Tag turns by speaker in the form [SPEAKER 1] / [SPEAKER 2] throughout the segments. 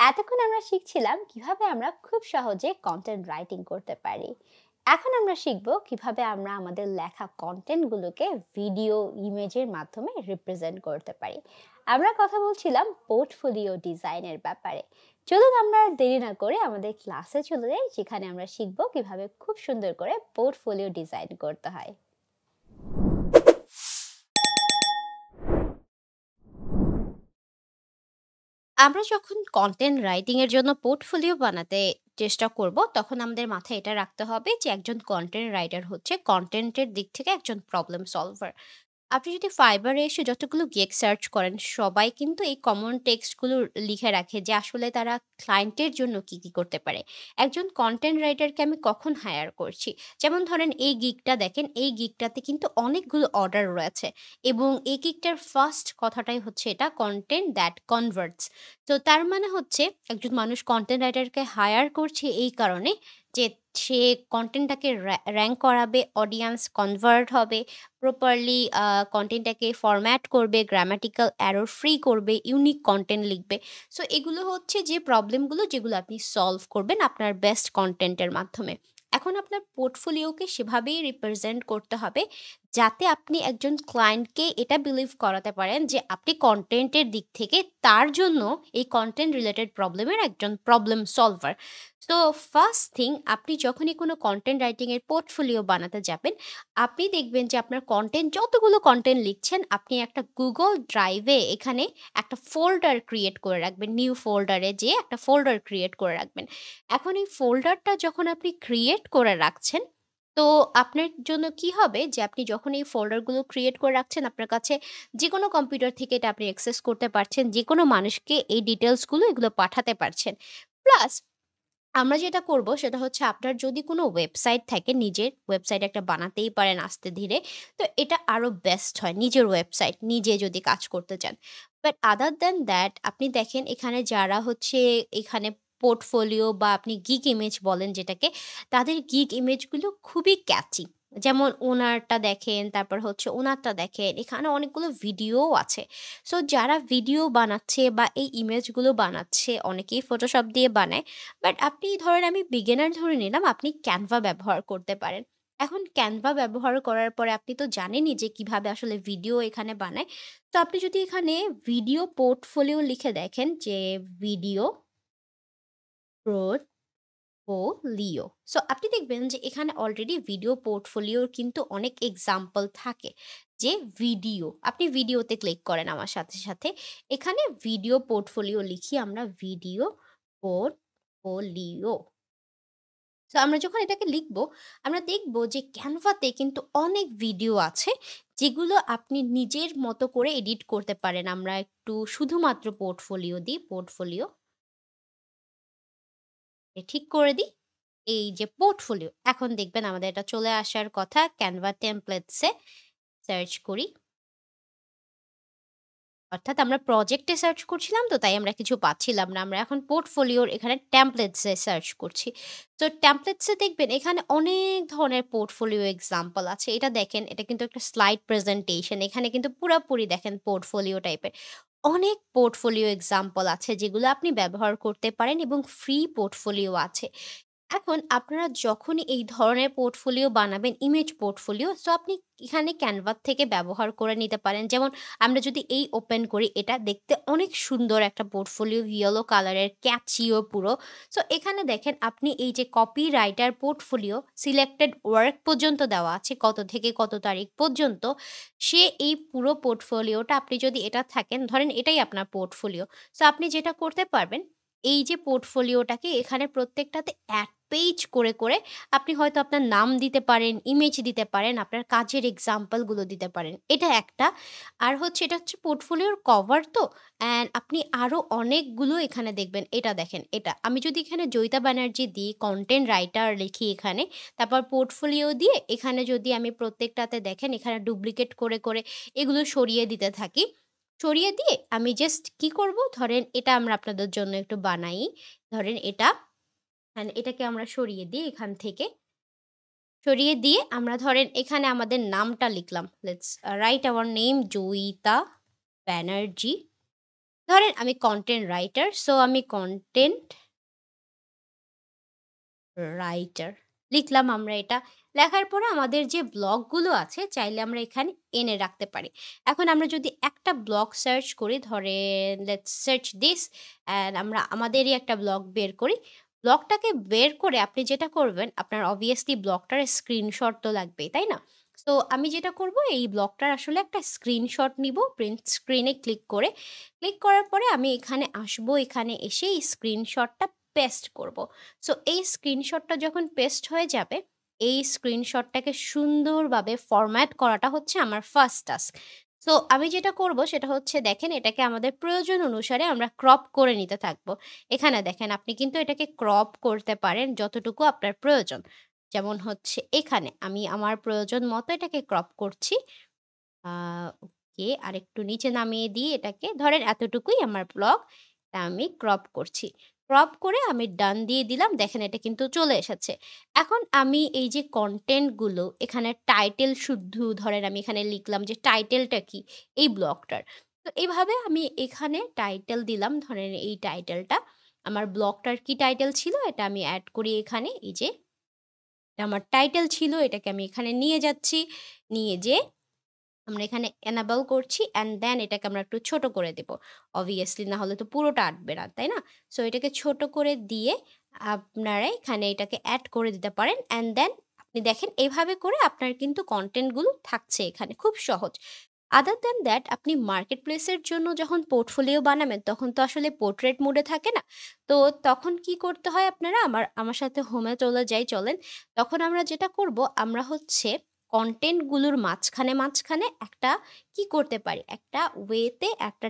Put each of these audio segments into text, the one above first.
[SPEAKER 1] এতক্ষণ আমরা শিখছিলাম কিভাবে আমরা খুব সহজে কন্টেন্ট রাইটিং করতে পারি। এখন আমরা শিখব কিভাবে আমরা আমাদের লেখা কন্টেন্টগুলোকে ভিডিও ইমেজের মাধ্যমে রিপ্রেজেন্ট করতে পারি। আমরা কথা বলছিলাম পোর্টফোলিও ডিজাইনের ব্যাপারে। চলুন আমরা আর দেরি না করে আমাদের ক্লাসে চলে যাই, যেখানে আমরা শিখব কিভাবে খুব সুন্দর করে পোর্টফোলিও ডিজাইন করতে হয়। আমরা যখন কন্টেন্ট রাইটিং এর জন্য পোর্টফোলিও বানাতে চেষ্টা করব, তখন আমাদের মাথায় এটা রাখতে হবে যে একজন কন্টেন্ট রাইটার হচ্ছে কন্টেন্টের দিক থেকে একজন প্রবলেম সলভার। আপনি যদি ফাইবারে এসে যতগুলো গেগ সার্চ করেন, সবাই কিন্তু এই কমন টেক্সটগুলো লিখে রাখে যে আসলে তারা ক্লায়েন্টের জন্য কি কি করতে পারে। একজন কন্টেন্ট রাইটারকে আমি কখন হায়ার করছি, যেমন ধরেন এই গিগটা দেখেন, এই গিগটাতে কিন্তু অনেকগুলো অর্ডার রয়েছে এবং এই গিগটার ফার্স্ট কথাটাই হচ্ছে এটা কন্টেন্ট দ্যাট কনভার্টস। তো তার মানে হচ্ছে একজন মানুষ কন্টেন্ট রাইটারকে হায়ার করছে এই কারণে যে সে কন্টেন্টটাকে র্যাঙ্ক করাবে, অডিয়েন্স কনভার্ট হবে, প্রপারলি কনটেন্টটাকে ফরম্যাট করবে, গ্রামাটিক্যাল এরর ফ্রি করবে, ইউনিক কনটেন্ট লিখবে। সো এগুলো হচ্ছে যে প্রবলেমগুলো যেগুলো আপনি সলভ করবেন আপনার বেস্ট কনটেন্টের মাধ্যমে। এখন আপনার পোর্টফোলিওকে সেভাবেই রিপ্রেজেন্ট করতে হবে যাতে আপনি একজন ক্লায়েন্টকে এটা বিলিভ করাতে পারেন যে আপনি কনটেন্টের দিক থেকে তার জন্য এই কনটেন্ট রিলেটেড প্রবলেমের একজন প্রবলেম সলভার। তো ফার্স্ট থিং, আপনি যখনই কোনো কনটেন্ট রাইটিং এর পোর্টফোলিও বানাতে যাবেন, আপনি দেখবেন যে আপনার কনটেন্ট যতগুলো কনটেন্ট লিখছেন, আপনি একটা গুগল ড্রাইভে এখানে একটা ফোল্ডার ক্রিয়েট করে রাখবেন। নিউ ফোল্ডারে যেয়ে একটা ফোল্ডার ক্রিয়েট করে রাখবেন। এখন এই ফোল্ডারটা যখন আপনি ক্রিয়েট করে রাখছেন, তো আপনার জন্য কি হবে যে আপনি যখন এই ফোল্ডারগুলো ক্রিয়েট করে রাখছেন, আপনার কাছে যেকোনো কম্পিউটার থেকে এটা আপনি অ্যাক্সেস করতে পারছেন। যেকোনো মানুষকে এই ডিটেইলসগুলো এগুলো পাঠাতে পারছেন। প্লাস আমরা যেটা করব সেটা হচ্ছে, আপনার যদি কোনো ওয়েবসাইট থাকে, নিজের ওয়েবসাইট একটা বানাতেই পারেন আস্তে ধীরে। তো এটা আরো বেস্ট হয়, নিজের ওয়েবসাইট নিজে যদি কাজ করতে চান। বাট আদার দ্যান দ্যাট, আপনি দেখেন এখানে যারা হচ্ছে এখানে পোর্টফোলিও বা আপনি গিগ ইমেজ বলেন যেটাকে, তাদের গিগ ইমেজগুলো খুবই ক্যাচি। যেমন ওনারটা দেখেন, তারপর হচ্ছে ওনারটা দেখেন, এখানে অনেকগুলো ভিডিওও আছে। সো যারা ভিডিও বানাচ্ছে বা এই ইমেজগুলো বানাচ্ছে, অনেকেই ফটোশপ দিয়ে বানায়। বাট আপনি ধরেন, আমি বিগিনার ধরে নিলাম, আপনি ক্যানভা ব্যবহার করতে পারেন। এখন ক্যানভা ব্যবহার করার পরে আপনি তো জানেনই যে কিভাবে আসলে ভিডিও এখানে বানায়। তো আপনি যদি এখানে ভিডিও পোর্টফোলিও লিখে দেখেন যে ভিডিও পোর্টফোলিও। সো আপনি দেখবেন যে এখানে অলরেডি ভিডিও পোর্টফোলিওর কিন্তু অনেক এক্সাম্পল থাকে। যে ভিডিও, আপনি ভিডিওতে ক্লিক করেন আমার সাথে, সাথে। এখানে ভিডিও পোর্টফোলিও লিখি আমরা, ভিডিও পোর্টফোলিও। তো আমরা যখন এটাকে লিখব, আমরা দেখব যে ক্যানভাতে কিন্তু অনেক ভিডিও আছে, যেগুলো আপনি নিজের মতো করে এডিট করতে পারেন। আমরা একটু শুধুমাত্র পোর্টফোলিও দিই, পোর্টফোলিও ঠিক করে দিই। এই যে পোর্টফোলিও, এখন দেখবেন আমাদের এটা চলে আসার কথা। ক্যানভা টেমপ্লেটসে সার্চ করি। অর্থাৎ আমরা প্রজেক্টে সার্চ করছিলাম, তো তাই আমরা কিছু পাচ্ছিলাম না। আমরা এখন পোর্টফোলিওর এখানে টেমপ্লেটস এ সার্চ করছি। তো টেমপ্লেটস এ দেখবেন এখানে অনেক ধরনের পোর্টফোলিও এক্সাম্পল আছে। এটা দেখেন, এটা কিন্তু একটা স্লাইড প্রেজেন্টেশন। এখানে কিন্তু পুরাপুরি দেখেন পোর্টফোলিও টাইপের। অনেক পোর্টফোলিও এক্সাম্পল আছে যেগুলো আপনি ব্যবহার করতে পারেন এবং ফ্রি পোর্টফোলিও আছে। এখন আপনারা যখনই এই ধরনের পোর্টফোলিও বানাবেন, ইমেজ পোর্টফোলিও, সো আপনি এখানে ক্যানভা থেকে ব্যবহার করে নিতে পারেন। যেমন আমরা যদি এই ওপেন করি, এটা দেখতে অনেক সুন্দর একটা পোর্টফোলিও, ইয়েলো কালারের, ক্যাচিও পুরো। সো এখানে দেখেন আপনি এই যে copy writer portfolio, selected work পর্যন্ত দেওয়া আছে, কত থেকে কত তারিখ পর্যন্ত। সে এই পুরো পোর্টফোলিওটা, আপনি যদি এটা থাকেন, ধরেন এটাই আপনার পোর্টফোলিও। সো আপনি যেটা করতে পারবেন, এই যে পোর্টফোলিওটাকে এখানে প্রত্যেকটাতে এক পেজ করে, করে আপনি হয়তো আপনার নাম দিতে পারেন, ইমেজ দিতে পারেন, আপনার কাজের এক্সাম্পল গুলো দিতে পারেন। এটা একটা। আর হচ্ছে এটা হচ্ছে পোর্টফোলিওর কভার তো, অ্যান্ড আপনি আরো অনেকগুলো এখানে দেখবেন। এটা দেখেন, এটা আমি যদি এখানে জয়িতা ব্যানার্জি দিই, কনটেন্ট রাইটার লিখি এখানে, তারপর পোর্টফোলিও দিয়ে এখানে যদি আমি প্রত্যেকটাতে দেখেন এখানে ডুপ্লিকেট করে, করে এগুলো সরিয়ে দিতে থাকি। সরিয়ে দিয়ে আমি জাস্ট কি করব, ধরেন এটা আমরা আপনাদের জন্য একটু বানাই। ধরেন এটা, এটাকে আমরা সরিয়ে দিই এখান থেকে। সরিয়ে দিয়ে আমরা ধরেন এখানে আমাদের নামটা লিখলাম। Let's write hour name, Joyita Banerjee. ধরেন আমি কনটেন্ট রাইটার, সো আমি কনটেন্ট রাইটার লিখলাম আমরা এটা। লেখার পরে আমাদের যে ব্লগগুলো আছে চাইলে আমরা এখানে এনে রাখতে পারি। এখন আমরা যদি একটা ব্লগ সার্চ করি, ধরেন লেটস সার্চ দিস অ্যান্ড আমরা আমাদেরই একটা ব্লগ বের করি। ব্লগটাকে বের করে আপনি যেটা করবেন, আপনার obviously ব্লগটার স্ক্রিনশট তো লাগবেই, তাই না? সো আমি যেটা করব, এই ব্লগটার আসলে একটা স্ক্রিনশট নিব, প্রিন্ট স্ক্রিনে ক্লিক করে। ক্লিক করার পরে আমি এখানে আসবো, এখানে এসে এই স্ক্রিনশটটা পেস্ট করব। সো এই স্ক্রিনশটটা যখন পেস্ট হয়ে যাবে, এই স্ক্রিনশটটাকে সুন্দরভাবে ফরম্যাট করাটা হচ্ছে আমার ফার্স্ট টাস্ক। সো আমি যেটা করব সেটা হচ্ছে, দেখেন এটাকে আমাদের প্রয়োজন অনুসারে আমরা ক্রপ করে নিতে থাকবো। এখানে দেখেন আপনি কিন্তু এটাকে ক্রপ করতে পারেন যতটুকু আপনার প্রয়োজন। যেমন হচ্ছে এখানে আমি আমার প্রয়োজন মতো এটাকে ক্রপ করছি। আ ওকে, আরেকটু নিচে নামিয়ে দিয়ে এটাকে ধরেন এতটুকুই আমার ব্লগ। তা আমি ক্রপ করছি। ক্রপ করে আমি ডান দিয়ে দিলাম। দেখেন এটা কিন্তু চলে এসেছে। এখন আমি এই যে কনটেন্ট গুলো এখানে টাইটেল শুদ্ধ ধরেন আমি এখানে লিখলাম যে টাইটেলটা কি? এই ব্লগটার। তো এভাবে আমি এখানে টাইটেল দিলাম। ধরেন এই টাইটেলটা আমার ব্লগটার কি টাইটেল ছিল এটা আমি এড করি এখানে। এই যে এটা আমার টাইটেল ছিল, এটাকে আমি এখানে নিয়ে যাচ্ছি। নিয়ে যেয়ে আমরা এখানে enable করছি অ্যান্ড দেন এটাকে আমরা একটু ছোট করে দেব। obviously না হলে তো পুরোটা আঁটবে না, তাই না? সো এটাকে ছোট করে দিয়ে আপনারা এখানে এটাকে এড করে দিতে পারেন অ্যান্ড দেন আপনি দেখেন এভাবে করে আপনার কিন্তু কনটেন্ট গুলো থাকছে এখানে। খুব সহজ। আদার দ্যান দ্যাট আপনি মার্কেট প্লেসের জন্য যখন পোর্টফোলিও বানাবেন তখন তো আসলে পোর্ট্রেট মোডে থাকে না। তো তখন কি করতে হয়, আপনারা আমার সাথে হোমে চলে যাই চলেন। তখন আমরা যেটা করব, আমরা হচ্ছে কনটেন্ট গুলোর মাঝখানে একটা কি করতে পারি? একটা ওয়েতে একটা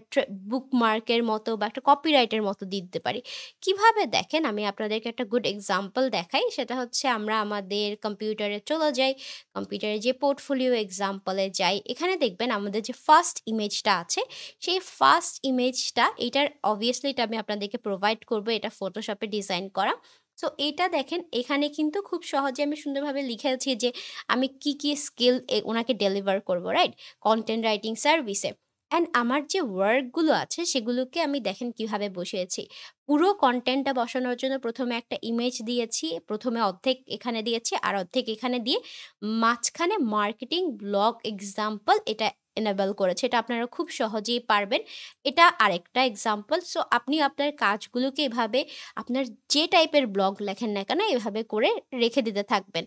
[SPEAKER 1] বুকমার্কের মতো বা একটা কপিরাইটের মতো দিয়ে দিতে পারি। কিভাবে দেখেন, আমি আপনাদেরকে একটা গুড এক্সাম্পল দেখাই। সেটা হচ্ছে আমরা আমাদের কম্পিউটারে চলে যাই। কম্পিউটারে যে পোর্টফোলিও এক্সাম্পল এ যাই, এখানে দেখবেন আমাদের যে ফার্স্ট ইমেজটা আছে, সেই ফার্স্ট ইমেজটা এটার obviously এটা আমি আপনাদেরকে প্রোভাইড করব। এটা ফটোশপে ডিজাইন করা। সো এইটা দেখেন এখানে কিন্তু খুব সহজে আমি সুন্দরভাবে লিখেছি যে আমি কি স্কিল উনাকে ডেলিভার করব, রাইট? কনটেন্ট রাইটিং সার্ভিসে। অ্যান্ড আমার যে ওয়ার্কগুলো আছে সেগুলোকে আমি দেখেন কিভাবে বসিয়েছি। পুরো কনটেন্টটা বসানোর জন্য ১ম এ একটা ইমেজ দিয়েছি। ১ম এ অর্ধেক এখানে দিয়েছি আর অর্ধেক এখানে দিয়ে মাঝখানে মার্কেটিং ব্লগ এক্সাম্পল এটা এনেবল করেছি। এটা আপনারা খুব সহজেই পারবেন। এটা আরেকটা এক্সাম্পল। সো আপনি আপনার কাজগুলোকে এভাবে আপনার যে টাইপের ব্লগ লেখেন না কেন এভাবে করে রেখে দিতে থাকবেন।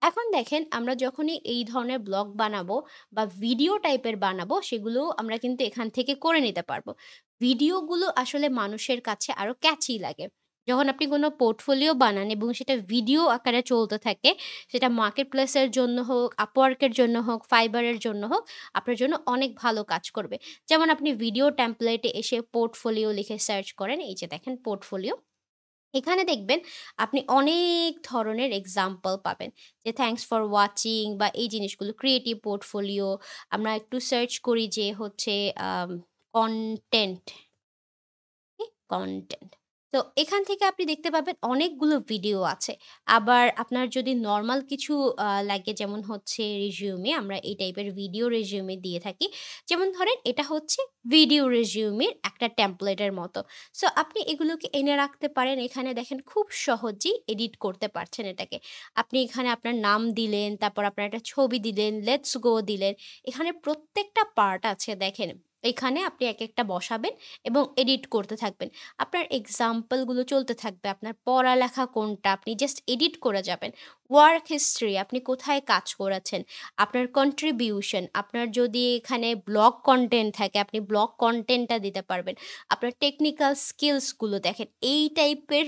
[SPEAKER 1] এখন দেখেন আমরা যখনই এই ধরনের ব্লগ বানাবো বা ভিডিও টাইপের বানাবো সেগুলোও আমরা কিন্তু এখান থেকে করে নিতে পারবো। ভিডিওগুলো আসলে মানুষের কাছে আরো ক্যাচি লাগে। যখন আপনি কোনো পোর্টফোলিও বানান এবং সেটা ভিডিও আকারে চলতে থাকে, সেটা মার্কেট প্লেসের জন্য হোক, Upwork এর জন্য হোক, Fiverr এর জন্য হোক, আপনার জন্য অনেক ভালো কাজ করবে। যেমন আপনি ভিডিও টেমপ্লেটে এসে পোর্টফোলিও লিখে সার্চ করেন, এই যে দেখেন পোর্টফোলিও। এখানে দেখবেন আপনি অনেক ধরনের এক্সাম্পল পাবেন। যে থ্যাংকস ফর ওয়াচিং বা এই জিনিসগুলো ক্রিয়েটিভ পোর্টফোলিও। আমরা একটু সার্চ করি যে হচ্ছে আম কনটেন্ট কনটেন্ট। তো এখান থেকে আপনি দেখতে পাবেন অনেকগুলো ভিডিও আছে। আবার আপনার যদি নরমাল কিছু লাগে, যেমন হচ্ছে রেজিউমে, আমরা এই টাইপের ভিডিও রেজিউমে দিয়ে থাকি। যেমন ধরেন এটা হচ্ছে ভিডিও রেজিউমের একটা টেমপ্লেটের মতো। সো আপনি এগুলোকে এনে রাখতে পারেন। এখানে দেখেন খুব সহজেই এডিট করতে পারছেন এটাকে। আপনি এখানে আপনার নাম দিলেন, তারপর আপনার একটা ছবি দিলেন, লেটস গো দিলেন। এখানে প্রত্যেকটা পার্ট আছে দেখেন। এখানে আপনি একেকটা বসাবেন এবং এডিট করতে থাকবেন। আপনার এক্সাম্পলগুলো চলতে থাকবে। আপনার পড়ালেখা কোনটা, আপনি জাস্ট এডিট করে যাবেন। ওয়ার্ক হিস্ট্রি, আপনি কোথায় কাজ করেছেন, আপনার কন্ট্রিবিউশন, আপনার যদি এখানে ব্লগ কনটেন্ট থাকে, আপনি ব্লগ কনটেন্টটা দিতে পারবেন। আপনার টেকনিক্যাল স্কিলসগুলো দেখেন। এই টাইপের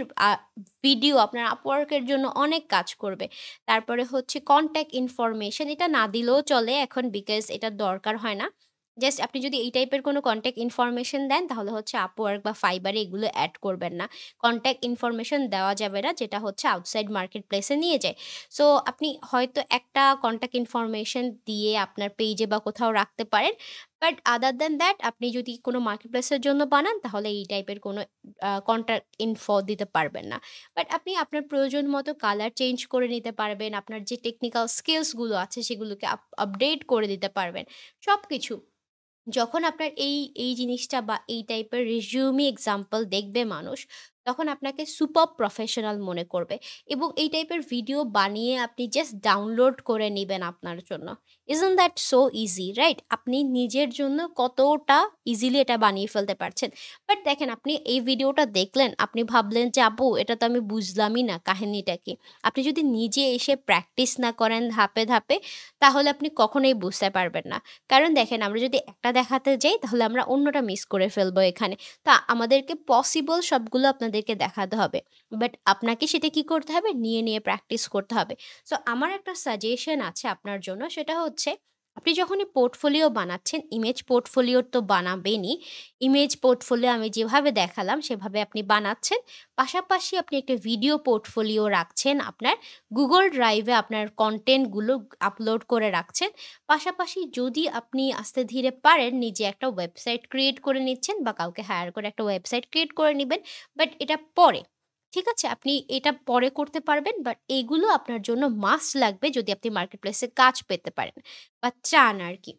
[SPEAKER 1] ভিডিও আপনার Upwork এর জন্য অনেক কাজ করবে। তারপরে হচ্ছে কনট্যাক্ট ইনফরমেশন, এটা না দিলেও চলে এখন বিকজ এটার দরকার হয় না। জাস্ট আপনি যদি এই টাইপের কোনো কনট্যাক্ট ইনফরমেশন দেন তাহলে হচ্ছে Upwork বা Fiverr এ এগুলো এড করবেন না। কনট্যাক্ট ইনফরমেশন দেওয়া যাবে না যেটা হচ্ছে আউটসাইড মার্কেট প্লেস এ নিয়ে যায়। সো আপনি হয়তো একটা কনট্যাক্ট ইনফরমেশন দিয়ে আপনার পেইজে বা কোথাও রাখতে পারেন। বাট আদার দ্যান দ্যাট আপনি যদি কোনো মার্কেট প্লেস এর জন্য বানান তাহলে এই টাইপের কোনো কনট্যাক্ট ইনফো দিতে পারবেন না। বাট আপনি আপনার প্রয়োজন মতো কালার চেঞ্জ করে নিতে পারবেন। আপনার যে টেকনিক্যাল স্কিলস গুলো আছে সেগুলোকে আপডেট করে দিতে পারবেন। সবকিছু। যখন আপনার এই জিনিসটা বা এই টাইপের রেজিউমি এক্সাম্পল দেখবে মানুষ, তখন আপনাকে সুপার প্রফেশনাল মনে করবে এবং এই টাইপের ভিডিও বানিয়ে আপনি জাস্ট ডাউনলোড করে নিবেন আপনার জন্য। Isn't that so easy, right? আপনি নিজের জন্য কতটা ইজিলি এটা বানিয়ে ফেলতে পারছেন। বাট দেখেন, আপনি এই ভিডিওটা দেখলেন, আপনি ভাবলেন যে, "আপু, এটা তো আমি বুঝলামই না, কাহিনীটা কি?" আপনি যদি নিজে এসে প্র্যাকটিস না করেন ধাপে, ধাপে, তাহলে আপনি কখনোই বুঝতে পারবেন না। কারণ দেখেন, আমরা যদি একটা দেখাতে যাই তাহলে আমরা অন্যটা মিস করে ফেলবো এখানে। তা আমাদেরকে পসিবল সবগুলো আপনাদেরকে দেখাতে হবে। বাট আপনাকে সেটা কি করতে হবে? নিয়ে, নিয়ে প্র্যাকটিস করতে হবে। সো আমার একটা সাজেশন আছে আপনার জন্য, সেটা হচ্ছে আপনি যখনই পোর্টফোলিও বানাচ্ছেন, ইমেজ পোর্টফোলিও তো বানাবেনই। ইমেজ পোর্টফোলিও আমি যেভাবে দেখালাম সেভাবে আপনি বানাচ্ছেন। পাশাপাশি আপনি একটা ভিডিও পোর্টফোলিও রাখছেন আপনার। Google Drive-এ আপনার কনটেন্টগুলো আপলোড করে রাখছেন। পাশাপাশি যদি আপনি আস্তে ধীরে পারেন, নিজে একটা ওয়েবসাইট ক্রিয়েট করে নিচ্ছেন বা কাউকে হায়ার করে একটা ওয়েবসাইট ক্রিয়েট করে নিবেন। বাট এটা পরে। ঠিক আছে? আপনি এটা পরে করতে পারবেন, বাট এগুলো আপনার জন্য মাস্ট লাগবে যদি আপনি মার্কেট প্লেসে কাজ পেতে পারেন বা চান আরকি।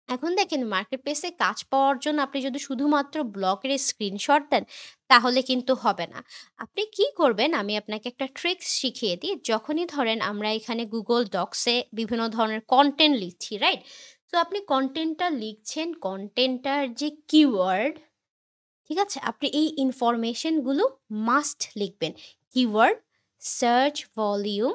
[SPEAKER 1] এখন দেখেন, মার্কেট প্লেসে কাজ পাওয়ার জন্য আপনি যদি শুধুমাত্র ব্লগের স্ক্রিনশট দেন, তাহলে কিন্তু হবে না। আপনি কি করবেন, আমি আপনাকে একটা ট্রিক্স শিখিয়ে দিই। যখনই ধরেন আমরা এখানে Google Docs-এ বিভিন্ন ধরনের কনটেন্ট লিখছি, রাইট? তো আপনি কনটেন্টটা লিখছেন, কনটেন্টটার যে কিওয়ার্ড, ঠিক আছে? আপনি এই ইনফরমেশনগুলো মাস্ট লিখবেন। কিওয়ার্ড, সার্চ ভলিউম,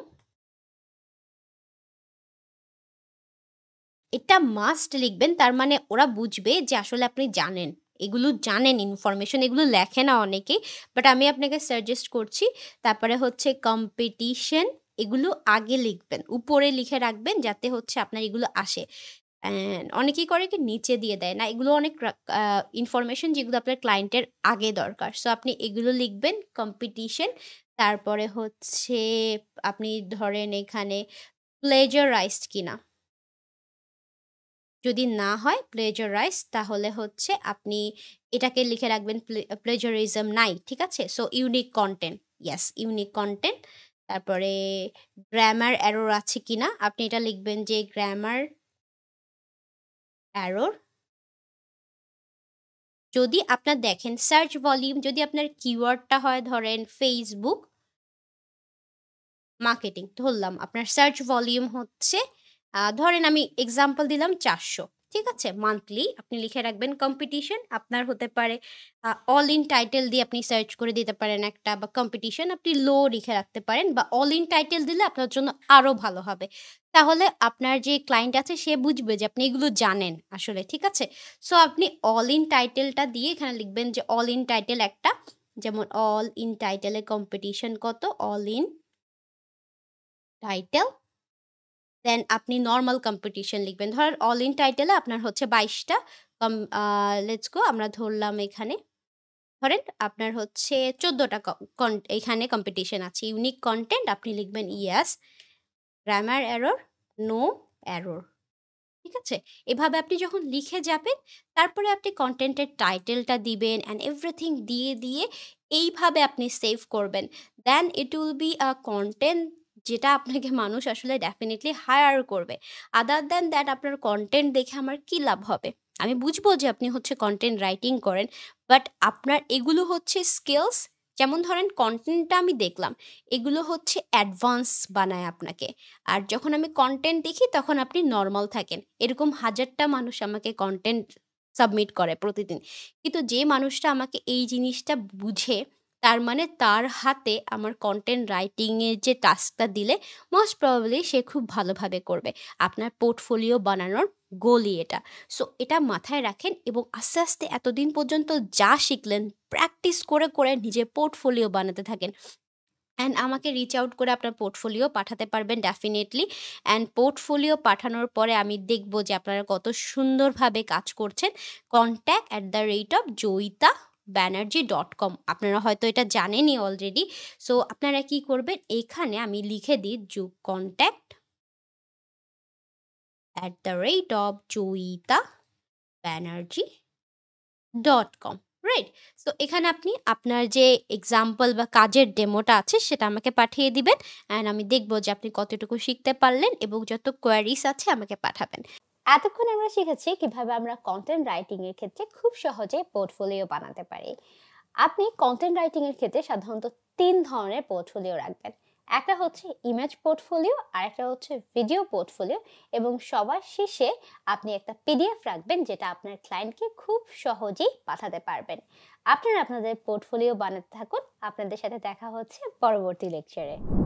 [SPEAKER 1] এটা মাস্ট লিখবেন। তার মানে ওরা বুঝবে যে আসলে আপনি জানেন। এগুলো জানেন ইনফরমেশন, এগুলো লেখে না অনেকেই। বাট আমি আপনাকে সাজেস্ট করছি। তারপরে হচ্ছে কম্পিটিশন, এগুলো আগে লিখবেন। উপরে লিখে রাখবেন যাতে হচ্ছে আপনার এগুলো আসে। অনেকেই করে কি নিচে দিয়ে দেয়। না, এগুলো অনেক ইনফরমেশন যেগুলো আপনার ক্লায়েন্টের আগে দরকার। সো আপনি এগুলো লিখবেন, কম্পিটিশন। তারপরে হচ্ছে আপনি ধরেন এখানে প্লেজারাইজড কিনা। যদি না হয় প্লেজারাইজড, তাহলে হচ্ছে আপনি এটাকে লিখে রাখবেন প্লেজারিজম নাই। ঠিক আছে? So unique content. Yes, unique content. তারপরে গ্রামার এরর আছে কিনা আপনি এটা লিখবেন যে গ্রামার এরর। যদি আপনার দেখেন সার্চ ভলিউম, যদি আপনার কিওয়ার্ডটা হয় ধরেন Facebook মার্কেটিং, ধরলাম আপনার সার্চ ভলিউম হচ্ছে ধরেন আমি এক্সাম্পল দিলাম ৪০০। ঠিক আছে? মান্থলি আপনি লিখে রাখবেন কম্পিটিশন, আপনার হতে পারে অল ইন টাইটেল দিয়ে আপনি সার্চ করে দিতে পারেন একটা, বা কম্পিটিশন আপনি লো লিখে রাখতে পারেন, বা অল ইন টাইটেল দিলে আপনার জন্য আরো ভালো হবে। তাহলে আপনার যে ক্লায়েন্ট আছে সে বুঝবে যে আপনি এগুলো জানেন আসলে। ঠিক আছে? সো আপনি অল ইন টাইটেলটা দিয়ে এখানে লিখবেন যে অল ইন টাইটেল একটা, যেমন অল ইন টাইটেলে কম্পিটিশন কত, অল ইন টাইটেল, দেন আপনি নরমাল কম্পিটিশন লিখবেন। ধরেন অল ইন টাইটেলে আপনার হচ্ছে ২২ টা কম আ লেটস গো আমরা ধরলাম এখানে, ধরেন আপনার হচ্ছে ১৪ টা এখানে কম্পিটিশন আছে। ইউনিক কনটেন্ট আপনি লিখবেন yes, grammar error, no error. ঠিক আছে? এভাবে আপনি যখন লিখে যাবেন, তারপরে আপনি কনটেন্টের টাইটেলটা দিবেন অ্যান্ড এভরিথিং দিয়ে, দিয়ে এইভাবে আপনি সেভ করবেন। Then it will be a content যেটা আপনাকে মানুষ আসলে ডেফিনিটলি হায়ার করবে। আদার দ্যান দ্যাট আপনার কনটেন্ট দেখে আমার কি লাভ হবে? আমি বুঝবো যে আপনি হচ্ছে কনটেন্ট রাইটিং করেন, বাট আপনার এগুলো হচ্ছে স্কিলস। যেমন ধরেন কনটেন্টটা আমি দেখলাম, এগুলো হচ্ছে অ্যাডভান্স বানায় আপনাকে। আর যখন আমি কনটেন্ট দেখি তখন আপনি নরমাল থাকেন। এরকম হাজারটা মানুষ আমাকে কনটেন্ট সাবমিট করে প্রতিদিন। কিন্তু যে মানুষটা আমাকে এই জিনিসটা বুঝে, তার মানে তার হাতে আমার কনটেন্ট রাইটিং এর যে টাস্কটা দিলে মোস্ট প্রবাবলি সে খুব ভালোভাবে করবে। আপনার পোর্টফোলিও বানানোর গোলই এটা। সো এটা মাথায় রাখেন এবং আস্তে, আস্তে এতদিন পর্যন্ত যা শিখলেন প্র্যাকটিস করে, করে নিজের পোর্টফোলিও বানাতে থাকেন। অ্যান্ড আমাকে রিচ আউট করে আপনার পোর্টফোলিও পাঠাতে পারবেন ডেফিনিটলি। অ্যান্ড পোর্টফোলিও পাঠানোর পরে আমি দেখব যে আপনারা কত সুন্দরভাবে কাজ করছেন। contact@joyitabanerjee.com, আপনারা হয়তো এটা জানেনই অলরেডি। সো আপনারা কি করবেন, এখানে আমি লিখে দিই contact@joyitabanerjee.com, রাইট? সো এখানে আপনি আপনার যে এক্সাম্পল বা কাজের ডেমোটা আছে সেটা আমাকে পাঠিয়ে দিবেন। অ্যান্ড আমি দেখব যে আপনি কতটুকু শিখতে পারলেন এবং যত কোয়েরিজ আছে আমাকে পাঠাবেন। এতক্ষণ আমরা শিখেছি কিভাবে আমরা কন্টেন্ট রাইটিং এর ক্ষেত্রে খুব সহজে পোর্টফোলিও বানাতে পারি। আপনি কন্টেন্ট রাইটিং এর ক্ষেত্রে সাধারণত ৩ ধরনের পোর্টফোলিও রাখবেন। একটা হচ্ছে ইমেজ পোর্টফোলিও, আরেকটা হচ্ছে ভিডিও পোর্টফোলিও এবং সবার শেষে আপনি একটা পিডিএফ রাখবেন যেটা আপনার ক্লায়েন্টকে খুব সহজেই পাঠাতে পারবেন। আপনারা আপনাদের পোর্টফোলিও বানাতে থাকুন। আপনাদের সাথে দেখা হচ্ছে পরবর্তী লেকচারে।